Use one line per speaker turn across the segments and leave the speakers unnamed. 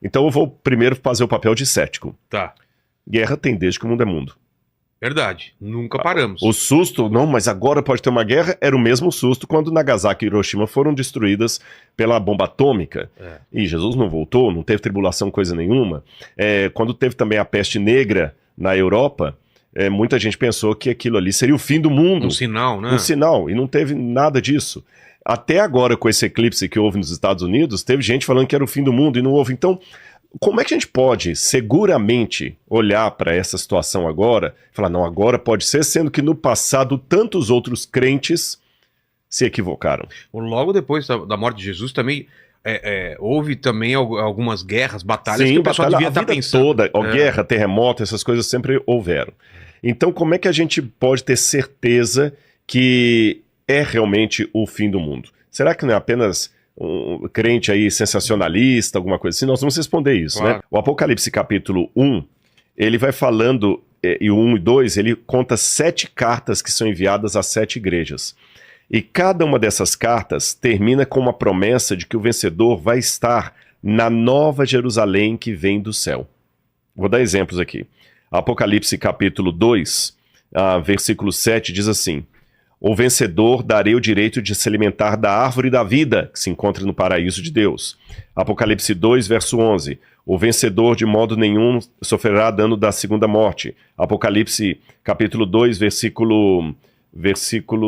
Então eu vou primeiro fazer o papel de cético.
Tá.
Guerra tem desde que o mundo é mundo.
Verdade. Nunca paramos.
O susto, não, mas agora pode ter uma guerra, era o mesmo susto quando Nagasaki e Hiroshima foram destruídas pela bomba atômica. E Jesus não voltou, não teve tribulação, coisa nenhuma. Quando teve também a peste negra na Europa, muita gente pensou que aquilo ali seria o fim do mundo.
Um sinal, né?
Um sinal, e não teve nada disso. Até agora, com esse eclipse que houve nos Estados Unidos, teve gente falando que era o fim do mundo e não houve. Então, como é que a gente pode seguramente olhar para essa situação agora e falar, não, agora pode ser, sendo que no passado tantos outros crentes se equivocaram?
Logo depois da morte de Jesus também houve também algumas guerras, batalhas.
Sim,
que o pessoal devia estar pensando.
Toda, guerra, terremoto, essas coisas sempre houveram. Então, como é que a gente pode ter certeza que é realmente o fim do mundo? Será que não é apenas um crente aí sensacionalista, alguma coisa assim? Nós vamos responder isso,
claro,
né? O Apocalipse capítulo 1, ele vai falando, e o 1 e 2, ele conta 7 cartas que são enviadas a 7 igrejas. E cada uma dessas cartas termina com uma promessa de que o vencedor vai estar na nova Jerusalém que vem do céu. Vou dar exemplos aqui. Apocalipse capítulo 2, versículo 7 diz assim: o vencedor darei o direito de se alimentar da árvore da vida, que se encontra no paraíso de Deus. Apocalipse 2, verso 11. O vencedor de modo nenhum sofrerá dano da segunda morte. Apocalipse capítulo 2, versículo,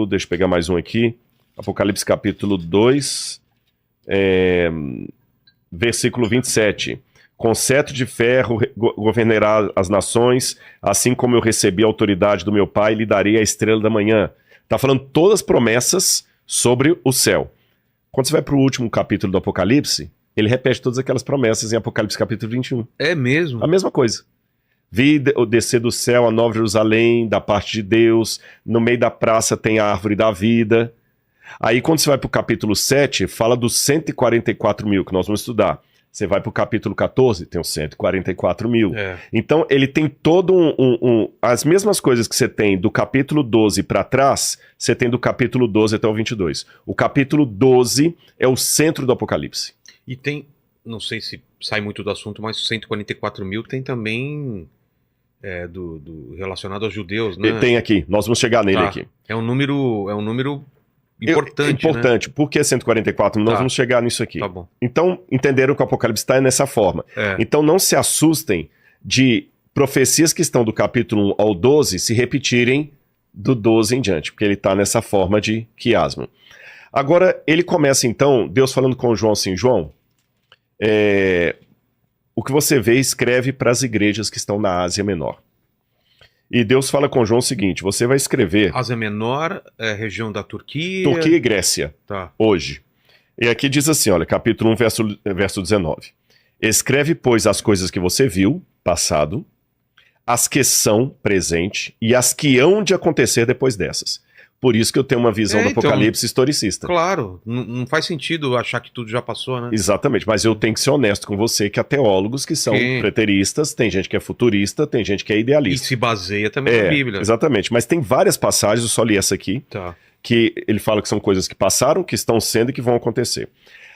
deixa eu pegar mais um aqui. Apocalipse capítulo 2, versículo 27. Com cetro de ferro governará as nações, assim como eu recebi a autoridade do meu Pai, lhe darei a estrela da manhã. Está falando todas as promessas sobre o céu. Quando você vai para o último capítulo do Apocalipse, ele repete todas aquelas promessas em Apocalipse capítulo 21.
É mesmo?
A mesma coisa. Vi descer do céu a Nova Jerusalém, da parte de Deus, no meio da praça tem a árvore da vida. Aí quando você vai para o capítulo 7, fala dos 144 mil que nós vamos estudar. Você vai para o capítulo 14, tem os 144 mil. Então, ele tem todo as mesmas coisas que você tem do capítulo 12 para trás, você tem do capítulo 12 até o 22. O capítulo 12 é o centro do Apocalipse.
E tem, não sei se sai muito do assunto, mas 144 mil tem também relacionado aos judeus, né?
Tem aqui, nós vamos chegar nele aqui.
É um número importante,
importante.
Né?
Por que 144? Nós vamos chegar nisso aqui.
Tá bom.
Então, entenderam que o Apocalipse está nessa forma. Então, não se assustem de profecias que estão do capítulo 1 ao 12 se repetirem do 12 em diante, porque ele está nessa forma de quiasma. Agora, ele começa então, Deus falando com João assim, João, o que você vê, escreve para as igrejas que estão na Ásia Menor. E Deus fala com João o seguinte, você vai escrever...
Ásia Menor, região da Turquia...
Turquia e Grécia, hoje. E aqui diz assim, olha, capítulo 1, verso 19. Escreve, pois, as coisas que você viu, passado, as que são, presente, e as que hão de acontecer depois dessas. Por isso que eu tenho uma visão do Apocalipse historicista.
Claro, não faz sentido achar que tudo já passou, né?
Exatamente, mas eu tenho que ser honesto com você que há teólogos que são preteristas, tem gente que é futurista, tem gente que é idealista.
E se baseia também na Bíblia.
Exatamente, mas tem várias passagens, eu só li essa aqui, que ele fala que são coisas que passaram, que estão sendo e que vão acontecer.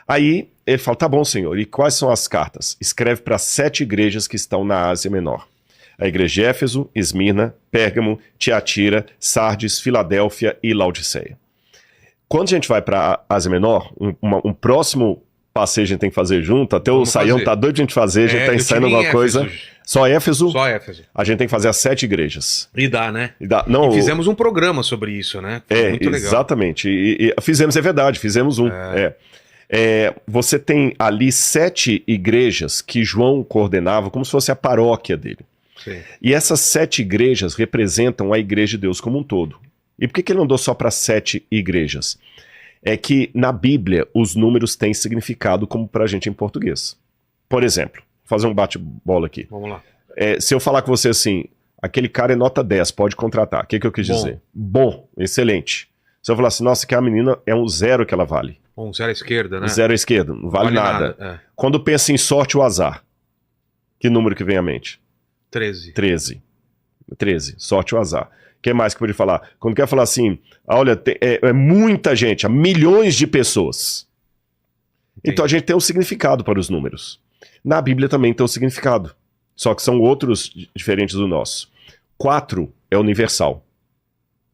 Aí ele fala, tá bom, Senhor, e quais são as cartas? Escreve para 7 igrejas que estão na Ásia Menor. A igreja de Éfeso, Esmirna, Pérgamo, Tiatira, Sardes, Filadélfia e Laodiceia. Quando a gente vai para a Ásia Menor, um próximo passeio a gente tem que fazer junto, até o Saião tá doido de a gente fazer, a gente tá ensaiando alguma coisa. Só Éfeso?
Só Éfeso.
A gente tem que fazer as 7 igrejas.
E dá, né?
E não,
fizemos um programa sobre isso, né? Foi muito legal.
Exatamente. E fizemos, é verdade, fizemos um. Você tem ali 7 igrejas que João coordenava como se fosse a paróquia dele.
Sim.
E essas 7 igrejas representam a igreja de Deus como um todo. E por que ele não deu só para 7 igrejas? É que na Bíblia os números têm significado como para a gente em português. Por exemplo, vou fazer um bate-bola aqui.
Vamos lá.
Se eu falar com você assim, aquele cara é nota 10, pode contratar. O que eu quis dizer? Bom, excelente. Se eu falar assim, nossa, que a menina é um 0 que ela vale.
Um 0 à esquerda, né?
0 à esquerda, não vale nada. Quando pensa em sorte ou azar, que número que vem à mente? 13, sorte ou azar. O que mais que eu podia falar? Quando quer falar assim, olha, é muita gente, milhões de pessoas. Então a gente tem um significado para os números. Na Bíblia também tem um significado, só que são outros diferentes do nosso. 4 é universal.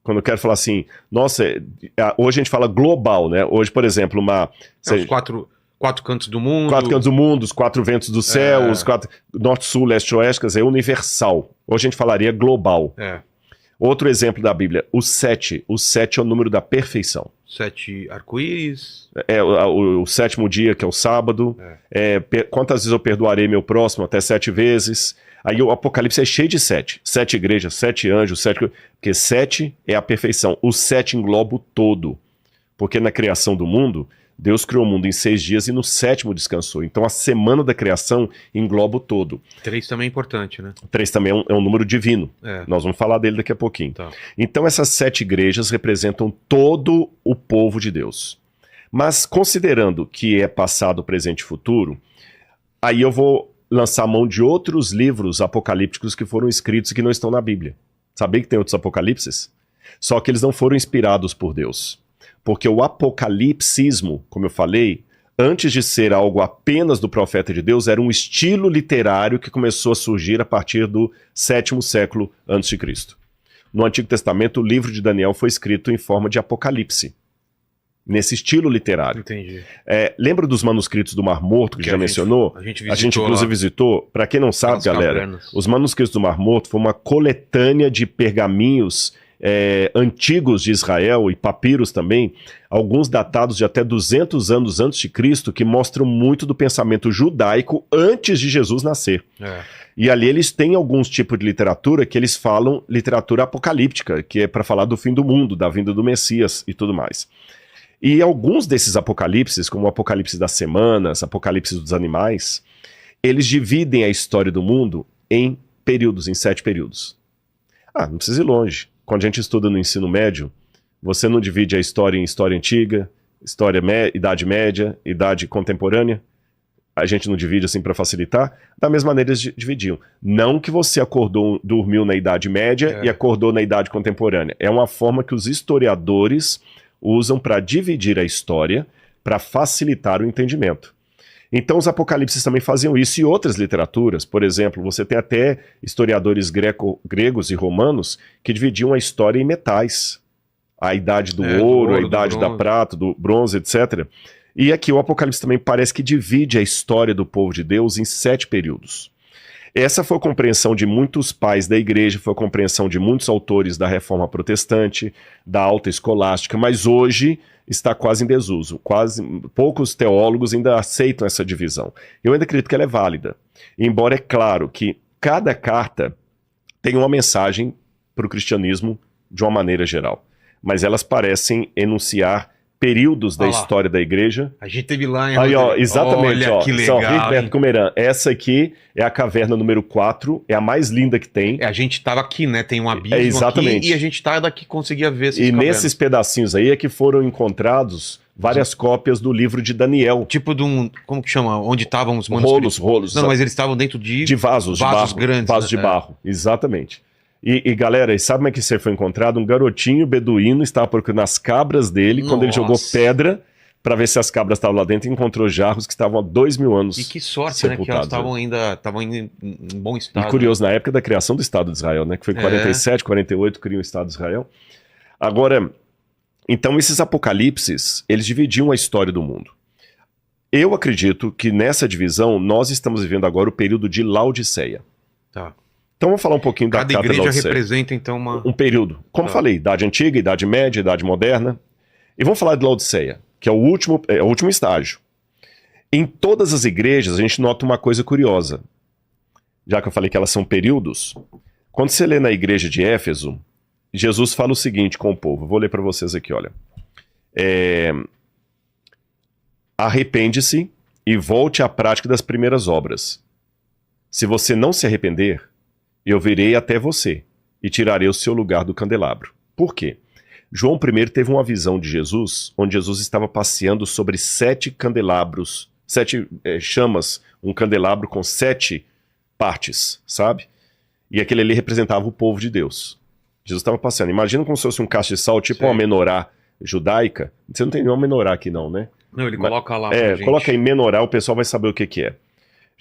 Quando eu quero falar assim, nossa, hoje a gente fala global, né? Hoje, por exemplo,
Os quatro cantos do mundo.
4 cantos do mundo, os 4 ventos do céu, os 4 norte, sul, leste, oeste, quer dizer, é universal. Hoje a gente falaria global. Outro exemplo da Bíblia, o 7. O 7 é o número da perfeição.
7 arco-íris.
O 7º dia, que é o sábado. Quantas vezes eu perdoarei meu próximo? Até 7 vezes. Aí o Apocalipse é cheio de 7. 7 igrejas, 7 anjos, 7... Porque 7 é a perfeição. O 7 engloba o todo. Porque na criação do mundo, Deus criou o mundo em 6 dias e no 7º descansou. Então a semana da criação engloba o todo.
3 também é importante, né?
3 também é um número divino. Nós vamos falar dele daqui a pouquinho.
Tá.
Então essas 7 igrejas representam todo o povo de Deus. Mas considerando que é passado, presente e futuro, aí eu vou lançar mão de outros livros apocalípticos que foram escritos e que não estão na Bíblia. Sabia que tem outros apocalipses? Só que eles não foram inspirados por Deus. Porque o apocalipsismo, como eu falei, antes de ser algo apenas do profeta de Deus, era um estilo literário que começou a surgir a partir do 7º século a.C. No Antigo Testamento, o livro de Daniel foi escrito em forma de apocalipse, nesse estilo literário.
Entendi.
Lembra dos manuscritos do Mar Morto, que já mencionou?
A gente
inclusive visitou. Para quem não sabe, galera, os manuscritos do Mar Morto foi uma coletânea de pergaminhos antigos de Israel e papiros também, alguns datados de até 200 anos antes de Cristo, que mostram muito do pensamento judaico antes de Jesus nascer. E ali eles têm alguns tipos de literatura que eles falam literatura apocalíptica, que é para falar do fim do mundo, da vinda do Messias e tudo mais. E alguns desses apocalipses, como o Apocalipse das Semanas, Apocalipse dos Animais, eles dividem a história do mundo em períodos, em 7 períodos. Não precisa ir longe. Quando a gente estuda no ensino médio, você não divide a história em história antiga, idade média, idade contemporânea. A gente não divide assim para facilitar. Da mesma maneira eles dividiam. Não que você dormiu na Idade Média e acordou na Idade Contemporânea. É uma forma que os historiadores usam para dividir a história, para facilitar o entendimento. Então os apocalipses também faziam isso e outras literaturas. Por exemplo, você tem até historiadores gregos e romanos que dividiam a história em metais. A idade do ouro, a idade da prata, do bronze, etc. E aqui o Apocalipse também parece que divide a história do povo de Deus em 7 períodos. Essa foi a compreensão de muitos pais da igreja, foi a compreensão de muitos autores da Reforma Protestante, da Alta Escolástica, mas hoje está quase em desuso. Poucos teólogos ainda aceitam essa divisão. Eu ainda acredito que ela é válida. Embora é claro que cada carta tem uma mensagem para o cristianismo de uma maneira geral. Mas elas parecem enunciar períodos da história da igreja.
A gente teve lá em
Aí, exatamente,
olha que legal,
São Rico Comeran. Essa aqui é a caverna número 4, é a mais linda que tem.
A gente tava aqui, né? Tem um abismo
exatamente.
Aqui e a gente tá daqui conseguia ver esses
cavernas. Nesses pedacinhos aí é que foram encontrados várias cópias do livro de Daniel.
Tipo de um, como que chama? Onde estavam os manuscritos?
Rolos.
Não, mas eles estavam dentro de
vasos de barro,
grandes.
Vasos de barro, exatamente. E galera, sabe como é que isso foi encontrado? Um garotinho beduíno estava procurando as cabras dele quando ele jogou pedra para ver se as cabras estavam lá dentro e encontrou jarros que estavam há 2000 anos.
E que sorte, né? Que elas estavam ainda em bom estado.
E curioso, na época da criação do Estado de Israel, né? Que foi em 47, 48, criam o Estado de Israel. Agora, então esses apocalipses, eles dividiam a história do mundo. Eu acredito que nessa divisão nós estamos vivendo agora o período de Laodiceia.
Tá.
Então vamos falar um pouquinho da
Cada igreja representa então
um período. Como falei, Idade Antiga, Idade Média, Idade Moderna. E vamos falar de Laodiceia, que é o último estágio. Em todas as igrejas a gente nota uma coisa curiosa. Já que eu falei que elas são períodos, quando você lê na igreja de Éfeso, Jesus fala o seguinte com o povo. Vou ler para vocês aqui, olha. Arrepende-se e volte à prática das primeiras obras. Se você não se arrepender, eu virei até você e tirarei o seu lugar do candelabro. Por quê? João I teve uma visão de Jesus, onde Jesus estava passeando sobre 7 candelabros, 7 chamas, um candelabro com 7 partes, sabe? E aquele ali representava o povo de Deus. Jesus estava passeando. Imagina como se fosse um cacho de sal, tipo uma menorá judaica. Você não tem nenhuma menorá aqui não, né?
Não, ele coloca lá.
Coloca aí menorá, o pessoal vai saber o que é.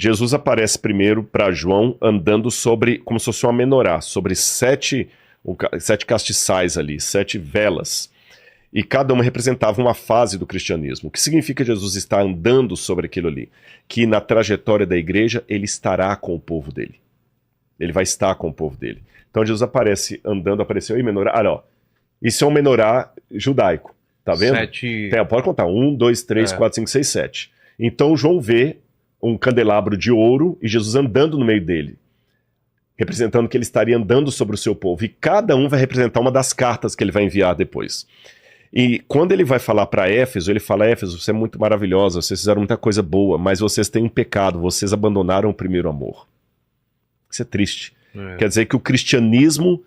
Jesus aparece primeiro para João andando sobre, como se fosse uma menorá, sobre sete castiçais ali, 7 velas. E cada uma representava uma fase do cristianismo. O que significa Jesus estar andando sobre aquilo ali? Que na trajetória da igreja, ele estará com o povo dele. Ele vai estar com o povo dele. Então Jesus aparece andando, apareceu aí menorá. Olha, ó, isso é um menorá judaico, tá vendo?
7...
Pode contar, 1, 2, 3, 4, 5, 6, 7. Então João vê um candelabro de ouro e Jesus andando no meio dele, representando que ele estaria andando sobre o seu povo. E cada um vai representar uma das cartas que ele vai enviar depois. E quando ele vai falar para Éfeso, ele fala: Éfeso, você é muito maravilhosa, vocês fizeram muita coisa boa, mas vocês têm um pecado, vocês abandonaram o primeiro amor. Isso é triste. Quer dizer que o cristianismo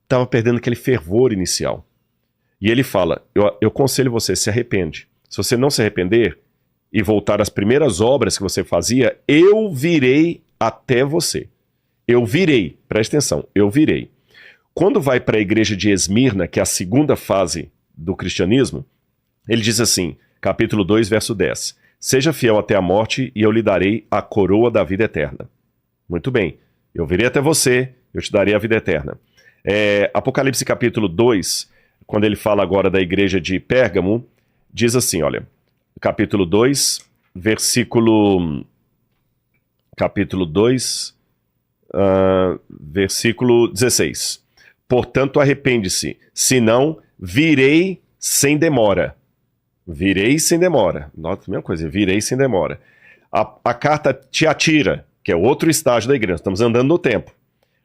estava perdendo aquele fervor inicial. E ele fala: eu aconselho você, se arrepende. Se você não se arrepender e voltar às primeiras obras que você fazia, eu virei até você. Eu virei, preste atenção, eu virei. Quando vai para a igreja de Esmirna, que é a segunda fase do cristianismo, ele diz assim, capítulo 2, verso 10: seja fiel até a morte e eu lhe darei a coroa da vida eterna. Muito bem, eu virei até você, eu te darei a vida eterna. Apocalipse capítulo 2, quando ele fala agora da igreja de Pérgamo, diz assim, olha, capítulo 2, versículo 16. Portanto, arrepende-se, senão virei sem demora. Virei sem demora. Nota a mesma coisa, virei sem demora. A carta Tiatira, que é outro estágio da igreja, estamos andando no tempo.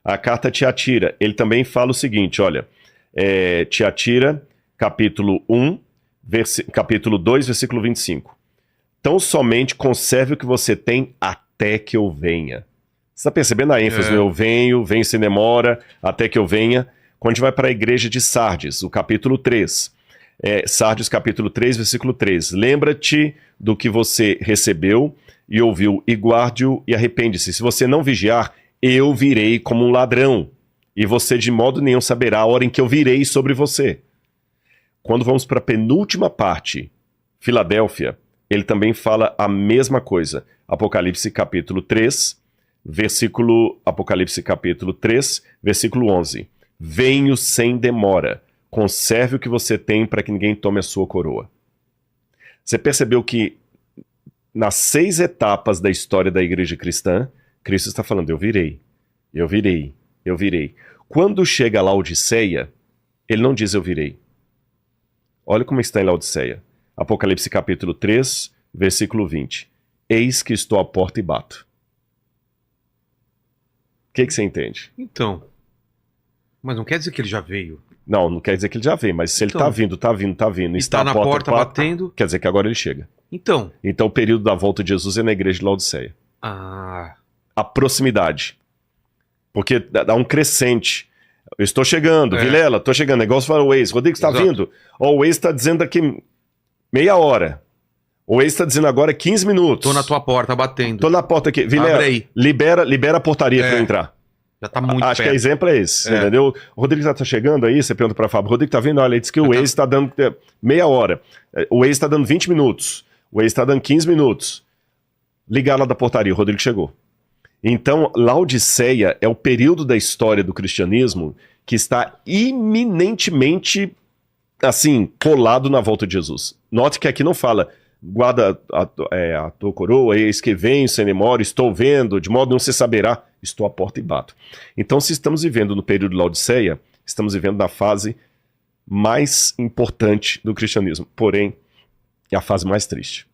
A carta Tiatira, ele também fala o seguinte, olha, Tiatira, capítulo 1, capítulo 2, versículo 25. Tão somente conserve o que você tem até que eu venha. Você está percebendo a ênfase no eu venho sem demora, até que eu venha? Quando a gente vai para a igreja de Sardes, o capítulo 3. Sardes, capítulo 3, versículo 3. Lembra-te do que você recebeu e ouviu, e guarde-o e arrepende-se. Se você não vigiar, eu virei como um ladrão, e você de modo nenhum saberá a hora em que eu virei sobre você. Quando vamos para a penúltima parte, Filadélfia, ele também fala a mesma coisa. Apocalipse capítulo 3, Apocalipse capítulo 3, versículo 11. Venho sem demora, conserve o que você tem para que ninguém tome a sua coroa. Você percebeu que nas 6 etapas da história da igreja cristã, Cristo está falando, eu virei, eu virei, eu virei. Quando chega a Laodiceia, ele não diz eu virei. Olha como está em Laodiceia. Apocalipse capítulo 3, versículo 20. Eis que estou à porta e bato. O que você entende?
Então, mas não quer dizer que ele já veio.
Não quer dizer que ele já veio, mas se ele tá vindo, e
está na porta batendo,
quer dizer que agora ele chega.
Então
o período da volta de Jesus é na igreja de Laodiceia. A proximidade. Porque dá um crescente. Eu estou chegando, Vilela, estou chegando. É igual você fala o Waze. Rodrigo, está vindo? O Waze está dizendo daqui meia hora. O Waze está dizendo agora 15 minutos.
Tô na tua porta batendo.
Tô na porta aqui. Vilela, libera a portaria para eu entrar.
Já tá muito
Acho perto. Que o exemplo é esse, entendeu? O Rodrigo já tá chegando aí, você pergunta pra Fábio, Rodrigo tá vindo? Olha, ele disse que o Waze está dando meia hora. O Waze está dando 20 minutos. O Waze está dando 15 minutos. Ligar lá da portaria, o Rodrigo chegou. Então, Laodiceia é o período da história do cristianismo que está iminentemente, assim, colado na volta de Jesus. Note que aqui não fala, guarda a tua coroa, eis que venho, sem demora, estou vendo, de modo não se saberá, estou à porta e bato. Então, se estamos vivendo no período de Laodiceia, estamos vivendo na fase mais importante do cristianismo, porém, é a fase mais triste.